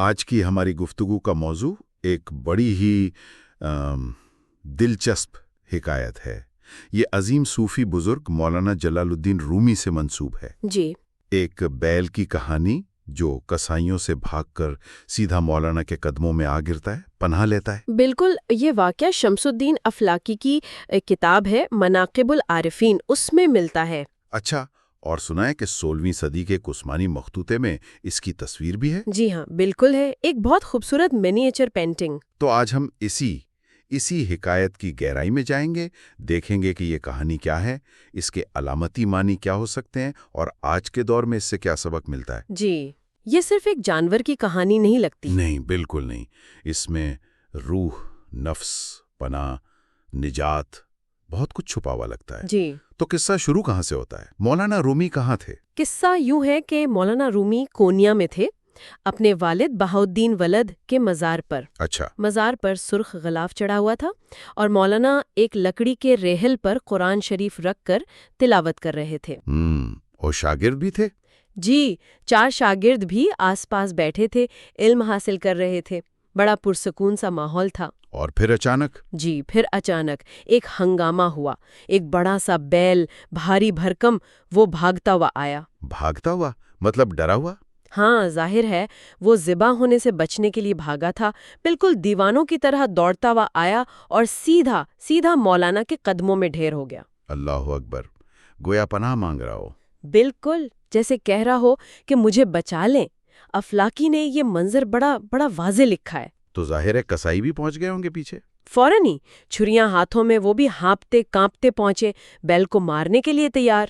آج کی ہماری گفتگو کا موضوع ایک بڑی ہی دلچسپ حکایت ہے۔ یہ عظیم صوفی بزرگ مولانا جلال الدین رومی سے منسوب ہے۔ جی۔ ایک بیل کی کہانی جو کسائیوں سے بھاگ کر سیدھا مولانا کے قدموں میں آ گرتا ہے، پناہ لیتا ہے۔ بالکل، یہ واقعہ شمس الدین افلاکی کی کتاب ہے مناقب العارفین، اس میں ملتا ہے۔ اچھا، اور سنا ہے کہ 16ویں صدی کے عثمانی مخطوطے میں اس کی تصویر بھی ہے؟ جی ہاں، بالکل ہے، ایک بہت خوبصورت منیچر پینٹنگ۔ تو آج ہم اسی حکایت کی گہرائی میں جائیں گے، دیکھیں گے کہ یہ کہانی کیا ہے، اس کے علامتی معنی کیا ہو سکتے ہیں، اور آج کے دور میں اس سے کیا سبق ملتا ہے۔ جی، یہ صرف ایک جانور کی کہانی نہیں لگتی۔ نہیں، بالکل نہیں۔ اس میں روح، نفس، پناہ، نجات، بہت کچھ چھپا ہوا لگتا ہے۔ جی، تو قصہ شروع کہاں سے ہوتا ہے؟ مولانا رومی کہاں تھے؟ قصہ یوں ہے کہ مولانا رومی کونیا میں تھے، اپنے والد بہاؤالدین ولد کے مزار پر۔ اچھا۔ مزار پر سرخ غلاف چڑھا ہوا تھا اور مولانا ایک لکڑی کے ریحل پر قرآن شریف رکھ کر تلاوت کر رہے تھے۔ اور شاگرد بھی تھے؟ جی، 4 شاگرد بھی آس پاس بیٹھے تھے، علم حاصل کر رہے تھے۔ بڑا پرسکون سا ماحول تھا۔ اور پھر اچانک؟ جی، پھر اچانک ایک ہنگامہ ہوا۔ ایک بڑا سا بیل، بھاری بھرکم، وہ بھاگتا ہوا آیا۔ بھاگتا ہوا؟ مطلب ڈرا ہوا؟ ہاں، ظاہر ہے وہ ذبح ہونے سے بچنے کے لیے بھاگا تھا۔ بالکل دیوانوں کی طرح دوڑتا ہوا آیا اور سیدھا مولانا کے قدموں میں ڈھیر ہو گیا۔ اللہ اکبر! گویا پناہ مانگ رہا ہو۔ بالکل، جیسے کہہ رہا ہو کہ مجھے بچا لیں۔ افلاکی نے یہ منظر بڑا واضح لکھا ہے۔ تو ظاہر ہے کسائی بھی پہنچ گئے ہوں گے پیچھے؟ فوراً ہی چھریاں ہاتھوں میں وہ بھی ہانپتے کانپتے پہنچے، بیل کو مارنے کے لیے تیار۔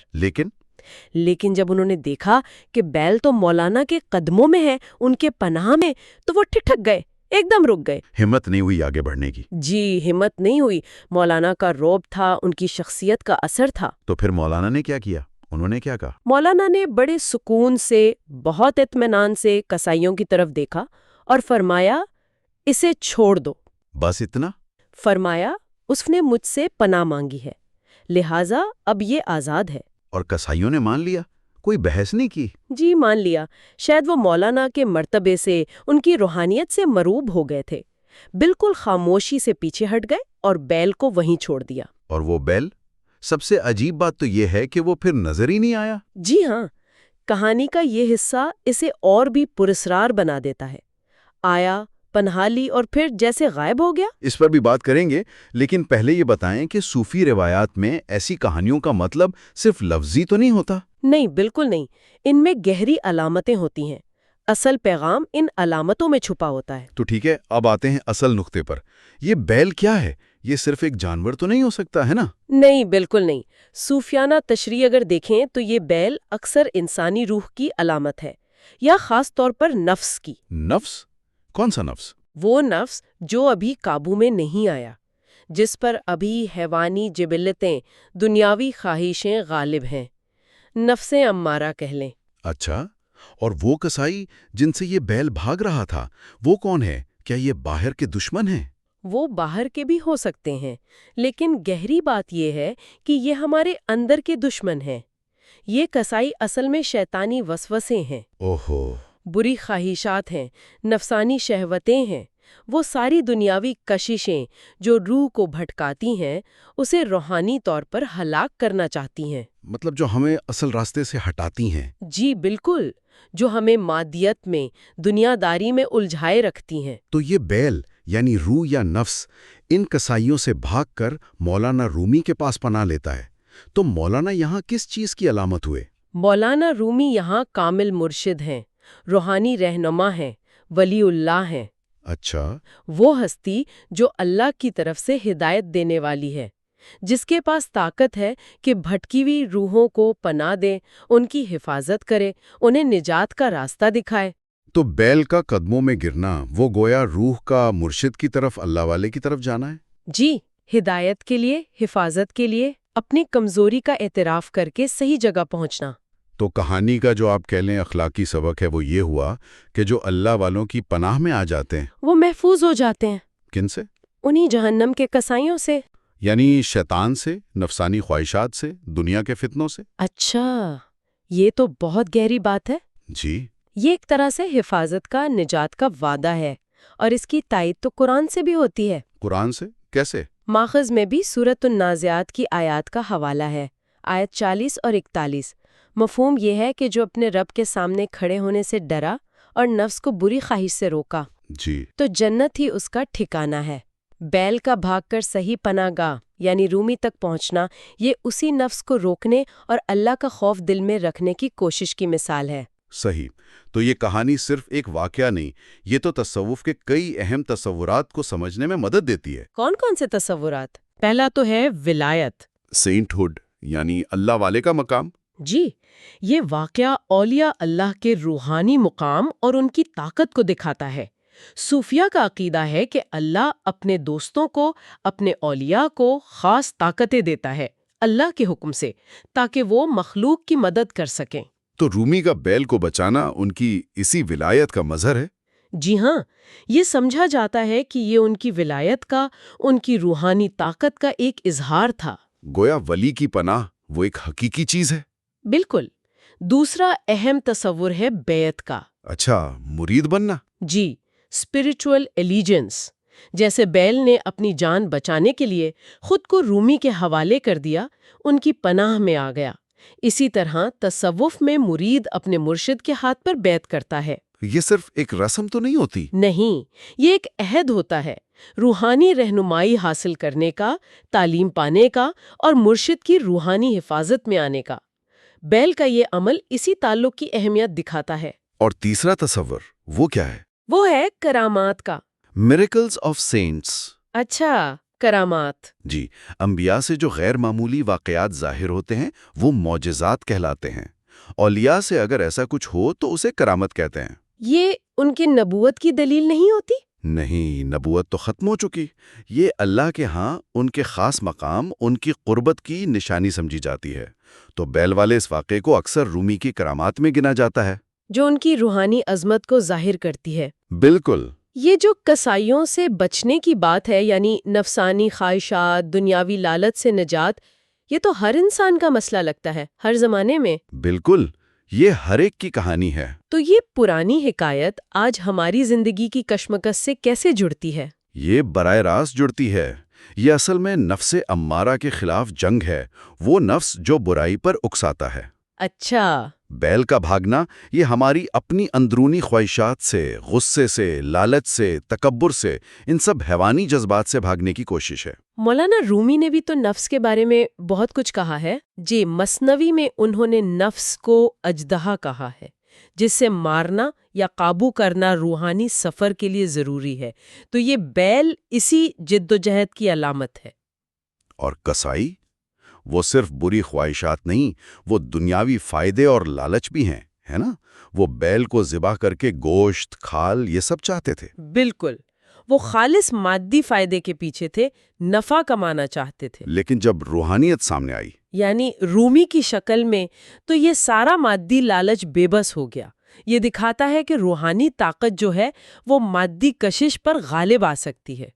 لیکن جب انہوں نے دیکھا کہ بیل تو مولانا کے قدموں میں ہے، ان کے پناہ میں، تو وہ ٹھٹک گئے، ایک دم رک گئے۔ ہمت نہیں ہوئی آگے بڑھنے کی؟ جی، ہمت نہیں ہوئی۔ مولانا کا رعب تھا، ان کی شخصیت کا اثر تھا۔ تو پھر مولانا نے کیا کیا؟ انہوں نے کیا کہا؟ مولانا نے بڑے سکون سے، بہت اطمینان سے کسائیوں کی طرف دیکھا اور فرمایا، اسے چھوڑ دو۔ بس اتنا؟ فرمایا، اس نے مجھ سے پناہ مانگی ہے، لہٰذا اب یہ آزاد ہے۔ اور کسائیوں نے مان لیا؟ کوئی بحث نہیں کی؟ جی، مان لیا۔ شاید وہ مولانا کے مرتبے سے، ان کی روحانیت سے مروب ہو گئے تھے۔ بالکل خاموشی سے پیچھے ہٹ گئے اور بیل کو وہیں چھوڑ دیا۔ اور وہ بیل؟ سب سے عجیب بات تو یہ ہے کہ وہ پھر نظر ہی نہیں آیا۔ جی ہاں، کہانی کا یہ حصہ اسے اور بھی پراسرار بنا دیتا ہے۔ آیا، پناہ لی اور پھر جیسے غائب ہو گیا۔ اس پر بھی بات کریں گے، لیکن پہلے یہ بتائیں کہ صوفی روایات میں ایسی کہانیوں کا مطلب صرف لفظی تو نہیں ہوتا؟ نہیں، بالکل نہیں۔ ان میں گہری علامتیں ہوتی ہیں۔ اصل پیغام ان علامتوں میں چھپا ہوتا ہے۔ تو ٹھیک ہے، اب آتے ہیں اصل نقطے پر۔ یہ بیل کیا ہے؟ یہ صرف ایک جانور تو نہیں ہو سکتا ہے نا؟ نہیں، بالکل نہیں۔ صوفیانہ تشریح اگر دیکھیں تو یہ بیل اکثر انسانی روح کی علامت ہے، یا خاص طور پر نفس کی۔ نفس؟ کون سا نفس؟ وہ نفس جو ابھی قابو میں نہیں آیا، جس پر ابھی حیوانی جبلتیں، دنیاوی خواہشیں غالب ہیں، نفس امارہ کہہ لیں۔ اچھا، اور وہ کسائی جن سے یہ بیل بھاگ رہا تھا، وہ کون ہے؟ کیا یہ باہر کے دشمن ہیں؟ وہ باہر کے بھی ہو سکتے ہیں، لیکن گہری بات یہ ہے کہ یہ ہمارے اندر کے دشمن ہیں۔ یہ کسائی اصل میں شیطانی وسوسے ہیں، اوہو، بری خواہشات ہیں، نفسانی شہوتیں ہیں۔ وہ ساری دنیاوی کششیں جو روح کو بھٹکاتی ہیں، اسے روحانی طور پر ہلاک کرنا چاہتی ہیں۔ مطلب جو ہمیں اصل راستے سے ہٹاتی ہیں۔ جی بالکل، جو ہمیں مادیت میں، دنیا داری میں الجھائے رکھتی ہیں۔ تو یہ بیل یعنی روح یا نفس ان کسائیوں سے بھاگ کر مولانا رومی کے پاس پناہ لیتا ہے۔ تو مولانا یہاں کس چیز کی علامت ہوئے؟ مولانا رومی یہاں کامل مرشد ہیں، روحانی رہنما ہیں، ولی اللہ ہیں۔ اچھا، وہ ہستی جو اللہ کی طرف سے ہدایت دینے والی ہے، جس کے پاس طاقت ہے کہ بھٹکی ہوئی روحوں کو پناہ دے، ان کی حفاظت کرے، انہیں نجات کا راستہ دکھائے۔ تو بیل کا قدموں میں گرنا، وہ گویا روح کا مرشد کی طرف، اللہ والے کی طرف جانا ہے؟ جی، ہدایت کے لیے، حفاظت کے لیے، اپنی کمزوری کا اعتراف کر کے صحیح جگہ پہنچنا۔ تو کہانی کا جو آپ کہہ لیں اخلاقی سبق ہے وہ یہ ہوا کہ جو اللہ والوں کی پناہ میں آ جاتے ہیں وہ محفوظ ہو جاتے ہیں۔ کن سے؟ انہی جہنم کے کسائیوں سے۔ یعنی شیطان سے، نفسانی خواہشات سے، دنیا کے فتنوں سے؟ اچھا، یہ تو بہت گہری بات ہے۔ جی، یہ ایک طرح سے حفاظت کا، نجات کا وعدہ ہے، اور اس کی تائید تو قرآن سے بھی ہوتی ہے۔ قرآن سے کیسے؟ ماخذ میں بھی سورۃ النازعات کی آیات کا حوالہ ہے، آیت 40 اور 41۔ مفہوم یہ ہے کہ جو اپنے رب کے سامنے کھڑے ہونے سے ڈرا اور نفس کو بری خواہش سے روکا، جی، تو جنت ہی اس کا ٹھکانہ ہے۔ بیل کا بھاگ کر صحیح پناہ گاہ یعنی رومی تک پہنچنا، یہ اسی نفس کو روکنے اور اللہ کا خوف دل میں رکھنے کی کوشش کی مثال ہے۔ صحیح۔ تو یہ کہانی صرف ایک واقعہ نہیں، یہ تو تصوف کے کئی اہم تصورات کو سمجھنے میں مدد دیتی ہے۔ کون کون سے تصورات؟ پہلا تو ہے ولایت، سینٹ ہوڈ یعنی اللہ والے کا مقام۔ جی، یہ واقعہ اولیاء اللہ کے روحانی مقام اور ان کی طاقت کو دکھاتا ہے۔ صوفیہ کا عقیدہ ہے کہ اللہ اپنے دوستوں کو، اپنے اولیاء کو خاص طاقتیں دیتا ہے اللہ کے حکم سے، تاکہ وہ مخلوق کی مدد کر سکیں۔ تو رومی کا بیل کو بچانا ان کی اسی ولایت کا مظہر ہے؟ جی ہاں، یہ سمجھا جاتا ہے کہ یہ ان کی ولایت کا، ان کی روحانی طاقت کا ایک اظہار تھا۔ گویا ولی کی پناہ وہ ایک حقیقی چیز ہے۔ بالکل۔ دوسرا اہم تصور ہے بیعت کا۔ اچھا، مرید بننا۔ جی، اسپرچول ایلیجنس۔ جیسے بیل نے اپنی جان بچانے کے لیے خود کو رومی کے حوالے کر دیا، ان کی پناہ میں آ گیا، اسی طرح تصوف میں مرید اپنے مرشد کے ہاتھ پر بیعت کرتا ہے۔ یہ صرف ایک رسم تو نہیں ہوتی؟ نہیں، یہ ایک عہد ہوتا ہے، روحانی رہنمائی حاصل کرنے کا، تعلیم پانے کا اور مرشد کی روحانی حفاظت میں آنے کا۔ بیل کا یہ عمل اسی تعلق کی اہمیت دکھاتا ہے۔ اور تیسرا تصور وہ کیا ہے؟ وہ ہے کرامات کا۔ Miracles of saints. اچھا، کرامات۔ جی، انبیاء سے جو غیر معمولی واقعات ظاہر ہوتے ہیں وہ معجزات کہلاتے ہیں۔ اولیاء سے اگر ایسا کچھ ہو تو اسے کرامت کہتے ہیں۔ یہ ان کی نبوت کی دلیل نہیں ہوتی؟ نہیں، نبوت تو ختم ہو چکی۔ یہ اللہ کے ہاں ان کے خاص مقام، ان کی قربت کی نشانی سمجھی جاتی ہے۔ تو بیل والے اس واقعے کو اکثر رومی کی کرامات میں گنا جاتا ہے، جو ان کی روحانی عظمت کو ظاہر کرتی ہے۔ بالکل۔ یہ جو کسائیوں سے بچنے کی بات ہے، یعنی نفسانی خواہشات، دنیاوی لالچ سے نجات، یہ تو ہر انسان کا مسئلہ لگتا ہے، ہر زمانے میں۔ بالکل، یہ ہر ایک کی کہانی ہے۔ تو یہ پرانی حکایت آج ہماری زندگی کی کشمکش سے کیسے جڑتی ہے؟ یہ براہ راست جڑتی ہے۔ یہ اصل میں نفس امارہ کے خلاف جنگ ہے، وہ نفس جو برائی پر اکساتا ہے۔ اچھا۔ بیل کا بھاگنا یہ ہماری اپنی اندرونی خواہشات سے، غصے سے، لالچ سے، تکبر سے، ان سب حیوانی جذبات سے بھاگنے کی کوشش ہے۔ مولانا رومی نے بھی تو نفس کے بارے میں بہت کچھ کہا ہے۔ جی، مثنوی میں انہوں نے نفس کو اژدہا کہا ہے، جس سے مارنا یا قابو کرنا روحانی سفر کے لیے ضروری ہے۔ تو یہ بیل اسی جد و جہد کی علامت ہے۔ اور کسائی؟ وہ صرف بری خواہشات نہیں، وہ دنیاوی فائدے اور لالچ بھی ہیں، ہے نا؟ وہ بیل کو ذبح کر کے گوشت، کھال یہ سب چاہتے تھے۔ بالکل، وہ خالص مادی فائدے کے پیچھے تھے، نفع کمانا چاہتے تھے۔ لیکن جب روحانیت سامنے آئی، یعنی رومی کی شکل میں، تو یہ سارا مادی لالچ بے بس ہو گیا۔ یہ دکھاتا ہے کہ روحانی طاقت جو ہے وہ مادی کشش پر غالب آ سکتی ہے۔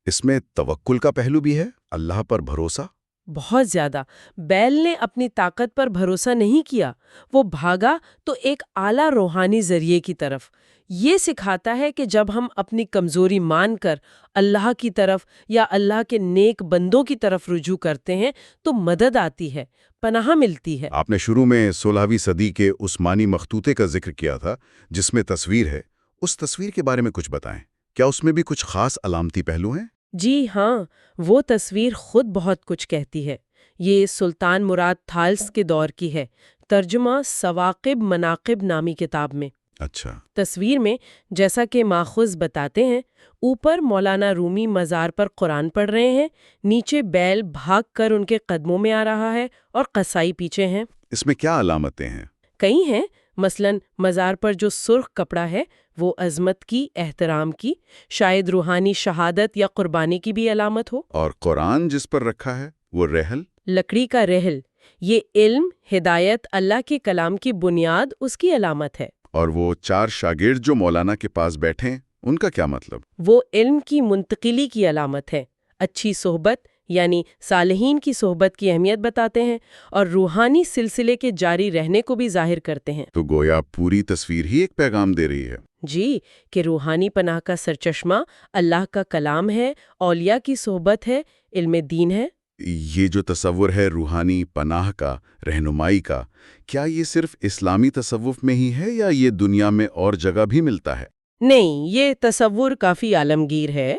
اس میں توکل کا پہلو بھی ہے، اللہ پر بھروسہ۔ بہت زیادہ۔ بیل نے اپنی طاقت پر بھروسہ نہیں کیا، وہ بھاگا تو ایک اعلیٰ روحانی ذریعے کی طرف۔ یہ سکھاتا ہے کہ جب ہم اپنی کمزوری مان کر اللہ کی طرف یا اللہ کے نیک بندوں کی طرف رجوع کرتے ہیں تو مدد آتی ہے، پناہ ملتی ہے۔ آپ نے شروع میں 16ویں صدی کے عثمانی مخطوطے کا ذکر کیا تھا جس میں تصویر ہے، اس تصویر کے بارے میں کچھ بتائیں۔ کیا اس میں بھی کچھ خاص علامتی پہلو ہیں؟ جی ہاں، وہ تصویر خود بہت کچھ کہتی ہے۔ یہ سلطان مراد تھالس کے دور کی ہے، ترجمہ سواقب مناقب نامی کتاب میں۔ اچھا۔ تصویر میں جیسا کہ ماخذ بتاتے ہیں، اوپر مولانا رومی مزار پر قرآن پڑھ رہے ہیں، نیچے بیل بھاگ کر ان کے قدموں میں آ رہا ہے اور قصائی پیچھے ہیں۔ اس میں کیا علامتیں ہیں؟ کئی ہیں، مثلاً مزار پر جو سرخ کپڑا ہے وہ عظمت کی، احترام کی، شاید روحانی شہادت یا قربانی کی بھی علامت ہو۔ اور قرآن جس پر رکھا ہے وہ رحل؟ لکڑی کا رحل، یہ علم، ہدایت، اللہ کے کلام کی بنیاد، اس کی علامت ہے۔ اور وہ 4 شاگرد جو مولانا کے پاس بیٹھے ہیں، ان کا کیا مطلب؟ وہ علم کی منتقلی کی علامت ہے۔ اچھی صحبت یعنی صالحین کی صحبت کی اہمیت بتاتے ہیں اور روحانی سلسلے کے جاری رہنے کو بھی ظاہر کرتے ہیں۔ تو گویا پوری تصویر ہی ایک پیغام دے رہی ہے۔ جی، کہ روحانی پناہ کا سرچشمہ اللہ کا کلام ہے، اولیاء کی صحبت ہے، علم دین ہے۔ یہ جو تصور ہے روحانی پناہ کا، رہنمائی کا، کیا یہ صرف اسلامی تصوف میں ہی ہے یا یہ دنیا میں اور جگہ بھی ملتا ہے؟ نہیں، یہ تصور کافی عالمگیر ہے،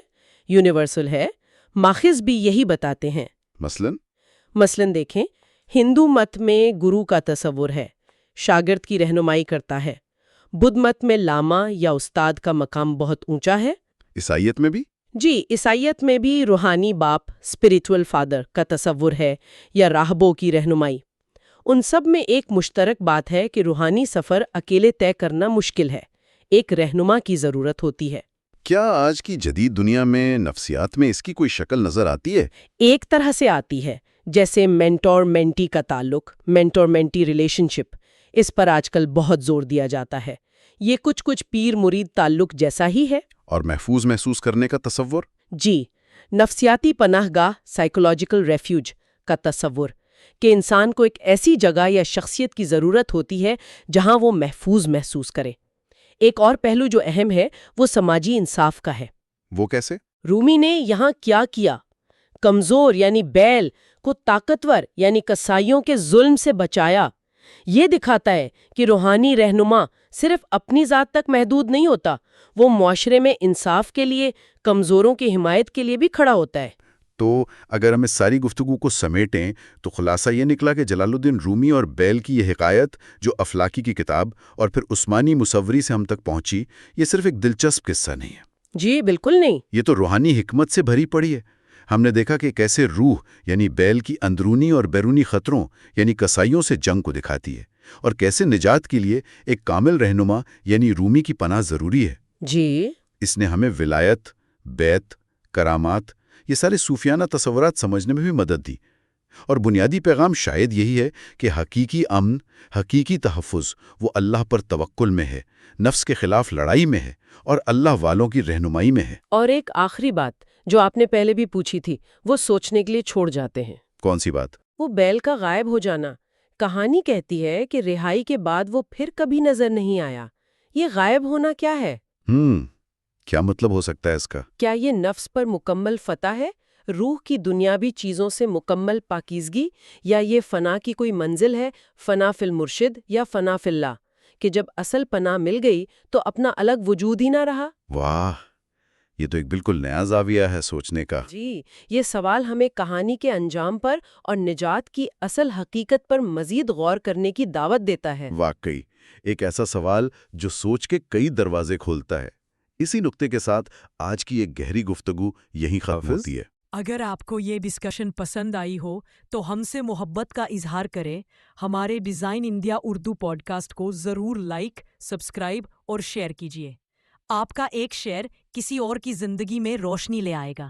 یونیورسل ہے۔ ماخذ بھی یہی بتاتے ہیں۔ مثلاً دیکھیں، ہندو مت میں گرو کا تصور ہے، شاگرد کی رہنمائی کرتا ہے۔ بدھ مت میں لاما یا استاد کا مقام بہت اونچا ہے۔ عیسائیت میں بھی؟ جی، عیسائیت میں بھی روحانی باپ، اسپریچول فادر کا تصور ہے یا راہبوں کی رہنمائی۔ ان سب میں ایک مشترک بات ہے کہ روحانی سفر اکیلے طے کرنا مشکل ہے، ایک رہنما کی ضرورت ہوتی ہے۔ کیا آج کی جدید دنیا میں نفسیات میں اس کی کوئی شکل نظر آتی ہے؟ ایک طرح سے آتی ہے، جیسے مینٹور مینٹی کا تعلق، مینٹور مینٹی ریلیشن شپ، اس پر آج کل بہت زور دیا جاتا ہے۔ یہ کچھ پیر مرید تعلق جیسا ہی ہے۔ اور محفوظ محسوس کرنے کا تصور؟ جی، نفسیاتی پناہ گاہ، سائیکولوجیکل ریفیوج کا تصور، کہ انسان کو ایک ایسی جگہ یا شخصیت کی ضرورت ہوتی ہے جہاں وہ محفوظ محسوس کرے۔ ایک اور پہلو جو اہم ہے وہ سماجی انصاف کا ہے۔ وہ کیسے؟ رومی نے یہاں کیا کیا؟ کمزور یعنی بیل کو طاقتور یعنی کسائیوں کے ظلم سے بچایا۔ یہ دکھاتا ہے کہ روحانی رہنما صرف اپنی ذات تک محدود نہیں ہوتا، وہ معاشرے میں انصاف کے لیے، کمزوروں کی حمایت کے لیے بھی کھڑا ہوتا ہے۔ تو اگر ہم اس ساری گفتگو کو سمیٹیں تو خلاصہ یہ نکلا کہ جلال الدین رومی اور بیل کی یہ حکایت، جو افلاکی کی کتاب اور پھر عثمانی مصوری سے ہم تک پہنچی، یہ صرف ایک دلچسپ قصہ نہیں ہے۔ جی بالکل نہیں، یہ تو روحانی حکمت سے بھری پڑی ہے۔ ہم نے دیکھا کہ کیسے روح یعنی بیل کی اندرونی اور بیرونی خطروں یعنی کسائیوں سے جنگ کو دکھاتی ہے، اور کیسے نجات کے لیے ایک کامل رہنما یعنی رومی کی پناہ ضروری ہے۔ جی، اس نے ہمیں ولایت، بیت، کرامات، یہ سارے صوفیانہ تصورات سمجھنے میں بھی مدد دی۔ اور بنیادی پیغام شاید یہی ہے کہ حقیقی امن، حقیقی تحفظ وہ اللہ پر توکل میں ہے، نفس کے خلاف لڑائی میں ہے، اور اللہ والوں کی رہنمائی میں ہے۔ اور ایک آخری بات جو آپ نے پہلے بھی پوچھی تھی، وہ سوچنے کے لیے چھوڑ جاتے ہیں۔ کون سی بات؟ وہ بیل کا غائب ہو جانا۔ کہانی کہتی ہے کہ رہائی کے بعد وہ پھر کبھی نظر نہیں آیا۔ یہ غائب ہونا کیا ہے؟ کیا مطلب ہو سکتا ہے اس کا؟ کیا یہ نفس پر مکمل فتح ہے، روح کی دنیاوی چیزوں سے مکمل پاکیزگی، یا یہ فنا کی کوئی منزل ہے، فنا فی المرشد یا فنا فی اللہ، کہ جب اصل پناہ مل گئی تو اپنا الگ وجود ہی نہ رہا؟ واہ، یہ تو ایک بالکل نیا زاویہ ہے سوچنے کا۔ جی، یہ سوال ہمیں کہانی کے انجام پر اور نجات کی اصل حقیقت پر مزید غور کرنے کی دعوت دیتا ہے۔ واقعی ایک ایسا سوال جو سوچ کے کئی دروازے کھولتا ہے۔ اسی نقطے کے ساتھ آج کی ایک گہری گفتگو یہیں ختم ہوتی ہے۔ اگر آپ کو یہ ڈسکشن پسند آئی ہو تو ہم سے محبت کا اظہار کریں۔ ہمارے design India Urdu podcast کو ضرور لائک، سبسکرائب اور شیئر کیجیے۔ آپ کا ایک شیئر کسی اور کی زندگی میں روشنی لے آئے گا۔